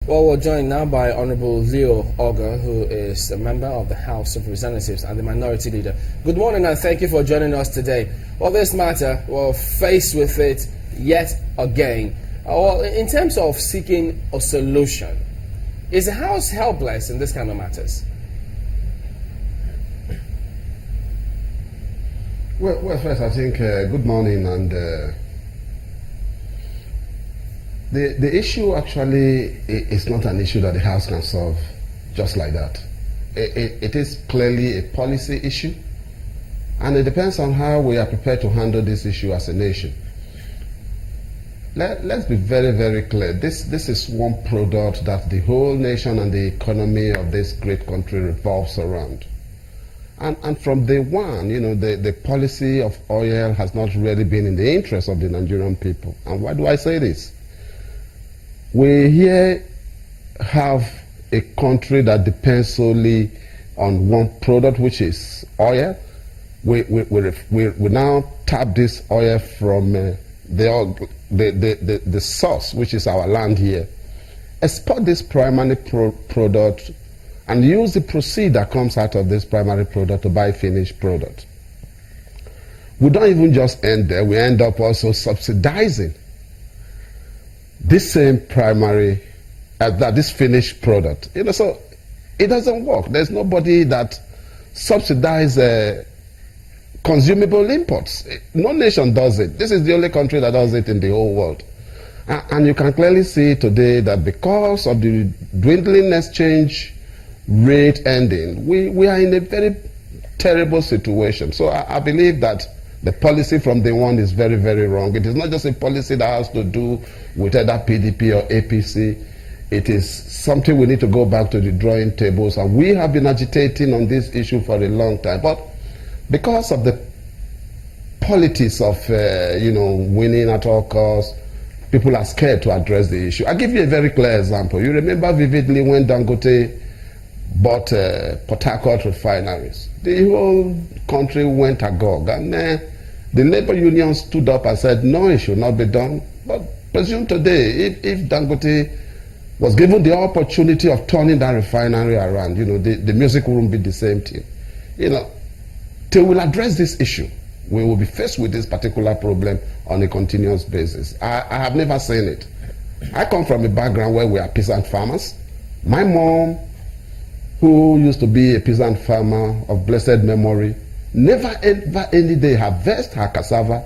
Well, we're joined now by Honorable Leo Ogor, who is a member of the House of Representatives and the Minority Leader. Good morning and thank you for joining us today. Well, this matter, we're faced with it yet again. Well, in terms of seeking a solution, is the House helpless in this kind of matters? Well, first, I think good morning, and the issue actually is not an issue that the House can solve just like that. It is clearly a policy issue, and it depends on how we are prepared to handle this issue as a nation. Let's be very, very clear. This is one product that the whole nation and the economy of this great country revolves around. And from day one, you know, the policy of oil has not really been in the interest of the Nigerian people. And why do I say this? We here have a country that depends solely on one product, which is oil. We now tap this oil from the source, which is our land here, export this primary product, and use the proceeds that comes out of this primary product to buy finished product. We don't even just end there, we end up also subsidizing this same primary, this finished product. You know, so it doesn't work. There's nobody that subsidizes consumable imports. No nation does it. This is the only country that does it in the whole world. And you can clearly see today that because of the dwindling exchange rate ending, we are in a very terrible situation. So I believe that the policy from day one is very, very wrong. It is not just a policy that has to do with either PDP or APC. It is something we need to go back to the drawing tables. And we have been agitating on this issue for a long time. But because of the politics of, winning at all costs, people are scared to address the issue. I'll give you a very clear example. You remember vividly when Dangote bought Port Harcourt refineries. The whole country went agog, and the labor union stood up and said, no, it should not be done. But presume today, if Dangote was given the opportunity of turning that refinery around, the music wouldn't be the same thing. Till we'll address this issue, we will be faced with this particular problem on a continuous basis. I have never seen it. I come from a background where we are peasant farmers. My mom, who used to be a peasant farmer of blessed memory, never ever any day harvest her cassava,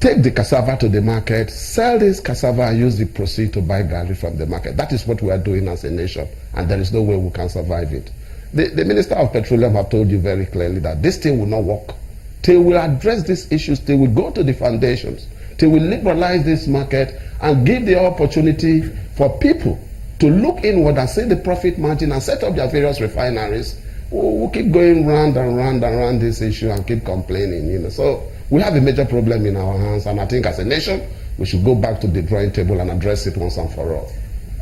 take the cassava to the market, sell this cassava and use the proceeds to buy garri from the market. That is what we are doing as a nation, and there is no way we can survive it. The Minister of Petroleum have told you very clearly that this thing will not work till we address these issues, till we go to the foundations, till we liberalize this market and give the opportunity for people to look inward and see the profit margin and set up their various refineries. We'll keep going round and round and round this issue and keep complaining. So we have a major problem in our hands, and I think as a nation, we should go back to the drawing table and address it once and for all.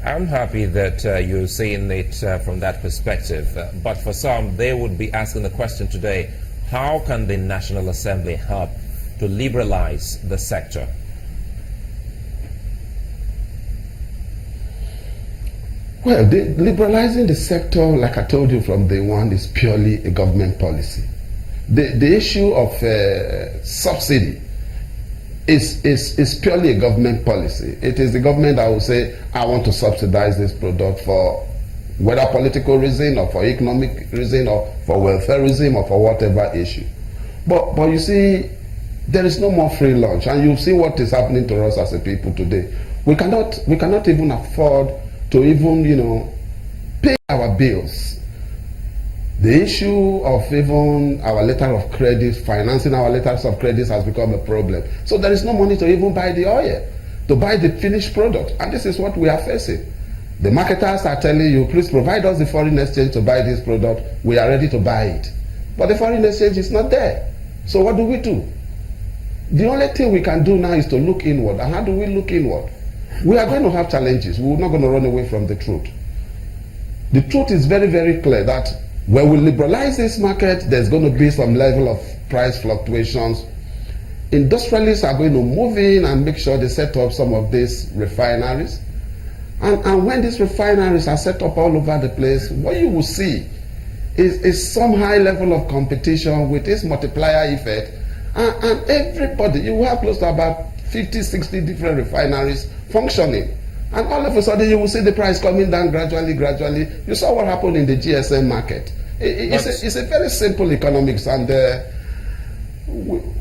I'm happy that you're seeing it from that perspective, but for some, they would be asking the question today, how can the National Assembly help to liberalize the sector? Well, liberalizing the sector, like I told you from day one, is purely a government policy. The issue of subsidy is purely a government policy. It is the government that will say, I want to subsidize this product for whether political reason or for economic reason or for welfare reason or for whatever issue. But you see, there is no more free lunch, and you see what is happening to us as a people today. We cannot even afford to even, pay our bills. The issue of even our letter of credit, financing our letters of credit has become a problem. So there is no money to even buy the oil, to buy the finished product. And this is what we are facing. The marketers are telling you, please provide us the foreign exchange to buy this product. We are ready to buy it. But the foreign exchange is not there. So what do we do? The only thing we can do now is to look inward. And how do we look inward? We are going to have challenges. We're not going to run away from the truth. The truth is very, very clear that when we liberalize this market, there's going to be some level of price fluctuations. Industrialists are going to move in and make sure they set up some of these refineries. And when these refineries are set up all over the place, what you will see is some high level of competition with this multiplier effect. And everybody, you will have close to about 50, 60 different refineries functioning. And all of a sudden, you will see the price coming down gradually, gradually. You saw what happened in the GSM market. It's a very simple economics, and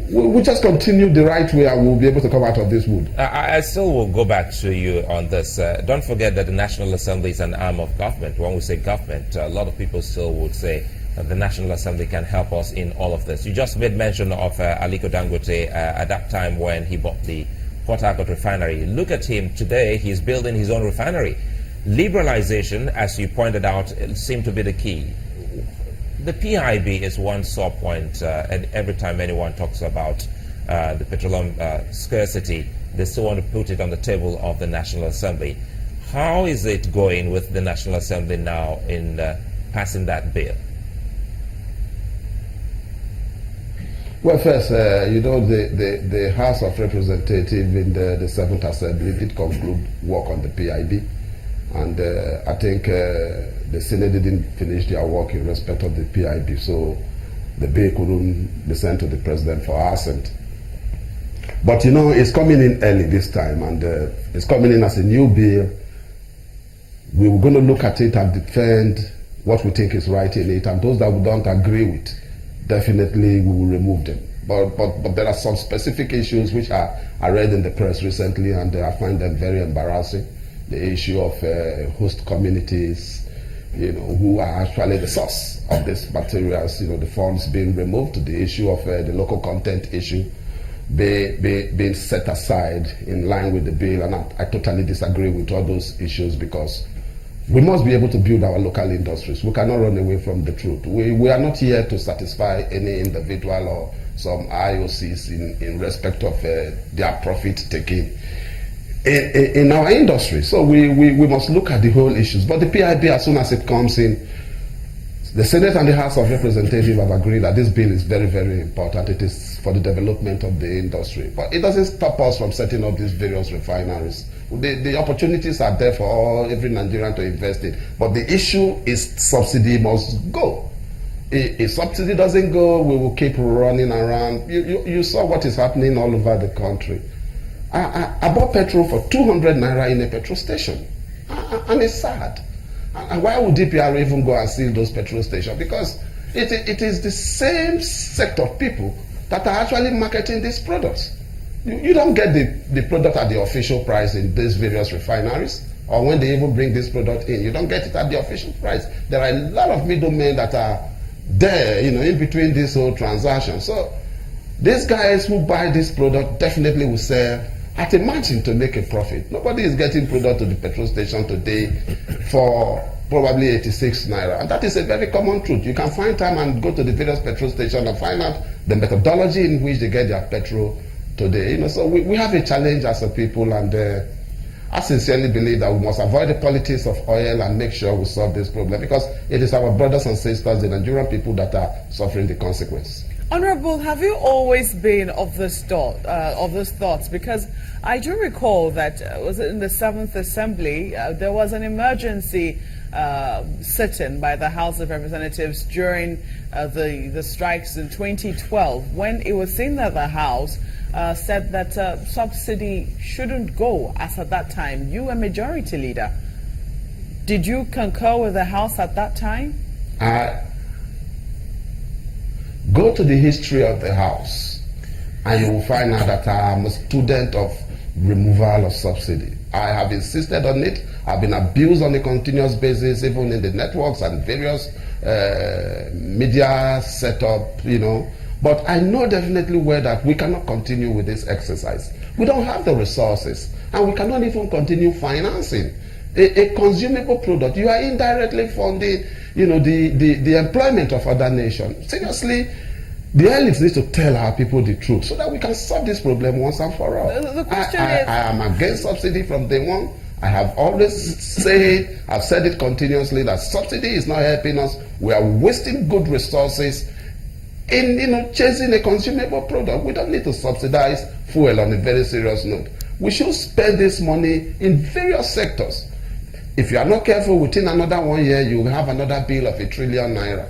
we just continue the right way, and we'll be able to come out of this wood. I still will go back to you on this. Don't forget that the National Assembly is an arm of government. When we say government, a lot of people still would say that the National Assembly can help us in all of this. You just made mention of Aliko Dangote at that time when he bought the Port Harcourt refinery. Look at him today. He's building his own refinery. Liberalization, as you pointed out, seemed to be the key. The PIB is one sore point, and every time anyone talks about the petroleum scarcity, they still want to put it on the table of the National Assembly. How is it going with the National Assembly now in passing that bill? Well, first, the House of Representatives in the 7th Assembly did conclude work on the PIB. And I think the Senate didn't finish their work in respect of the PIB, so the bill couldn't be sent to the President for assent. But it's coming in early this time, and it's coming in as a new bill. We were going to look at it and defend what we think is right in it, and those that we don't agree with, definitely we will remove them. But there are some specific issues which I read in the press recently, and I find them very embarrassing. The issue of host communities, who are actually the source of these materials, the funds being removed, the issue of the local content issue being set aside in line with the bill. And I totally disagree with all those issues, because we must be able to build our local industries. We cannot run away from the truth. We are not here to satisfy any individual or some IOCs in respect of their profit taking in our industry. So we must look at the whole issues. But the PIB, as soon as it comes in, the Senate and the House of Representatives have agreed that this bill is very, very important. It is for the development of the industry. But it doesn't stop us from setting up these various refineries. The opportunities are there for every Nigerian to invest in. But the issue is subsidy must go. If subsidy doesn't go, we will keep running around. You saw what is happening all over the country. I bought petrol for 200 naira in a petrol station, and it's sad. And why would DPR even go and seal those petrol stations? Because it is the same set of people that are actually marketing these products. You don't get the product at the official price in these various refineries, or when they even bring this product in, you don't get it at the official price. There are a lot of middlemen that are there, in between this whole transaction. So these guys who buy this product definitely will sell at a margin to make a profit. Nobody is getting product to the petrol station today for probably 86 naira. And that is a very common truth. You can find time and go to the various petrol stations and find out the methodology in which they get their petrol today. So we have a challenge as a people, and I sincerely believe that we must avoid the politics of oil and make sure we solve this problem, because it is our brothers and sisters, the Nigerian people, that are suffering the consequence. Honorable, have you always been of this thoughts? Because I do recall that was it in the 7th Assembly, there was an emergency sit-in by the House of Representatives during the strikes in 2012, when it was seen that the House said that subsidy shouldn't go, as at that time you were majority leader. Did you concur with the House at that time? Go to the history of the House, and you will find out that I am a student of removal of subsidy. I have insisted on it. I've been abused on a continuous basis, even in the networks and various media setup, But I know definitely well that we cannot continue with this exercise. We don't have the resources, and we cannot even continue financing a consumable product. You are indirectly funding, the employment of other nations. Seriously, the elites need to tell our people the truth so that we can solve this problem once and for all. The question is, I am against subsidy from day one. I have always said, I've said it continuously, that subsidy is not helping us. We are wasting good resources in chasing a consumable product. We don't need to subsidize fuel on a very serious note. We should spend this money in various sectors. If you are not careful, within another 1 year, you will have another bill of 1 trillion naira.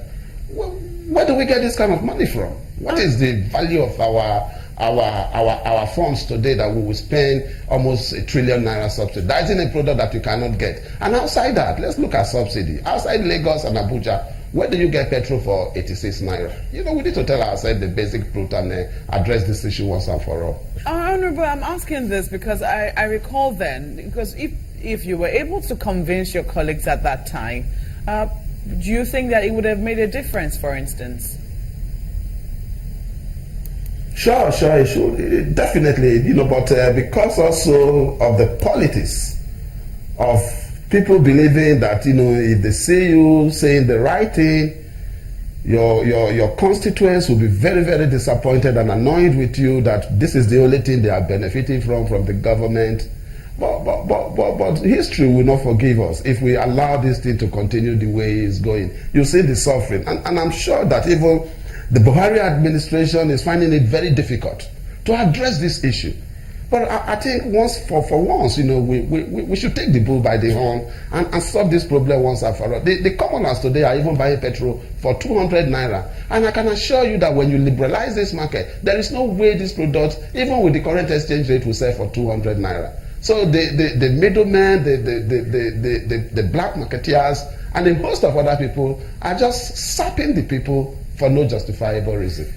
Well, where do we get this kind of money from? What is the value of our funds today that we will spend almost 1 trillion naira subsidizing a product that you cannot get? And outside that, let's look at subsidy. Outside Lagos and Abuja, where do you get petrol for 86 naira? You know, we need to tell ourselves the basic truth and address this issue once and for all. Honorable, I'm asking this because I recall then, because if you were able to convince your colleagues at that time, do you think that it would have made a difference, for instance? Sure, it should. Definitely, you know, but because also of the politics of people believing that, you know, if they see you saying the right thing, your constituents will be very, very disappointed and annoyed with you that this is the only thing they are benefiting from the government. But history will not forgive us if we allow this thing to continue the way it's going. You see the suffering. And I'm sure that even the Buhari administration is finding it very difficult to address this issue. But I think for once, you know, we should take the bull by the horn and solve this problem once and for all. The commoners today are even buying petrol for 200 naira. And I can assure you that when you liberalize this market, there is no way this product, even with the current exchange rate, will sell for 200 naira. So the middlemen, the black marketeers, and a host of other people are just sapping the people for no justifiable reason.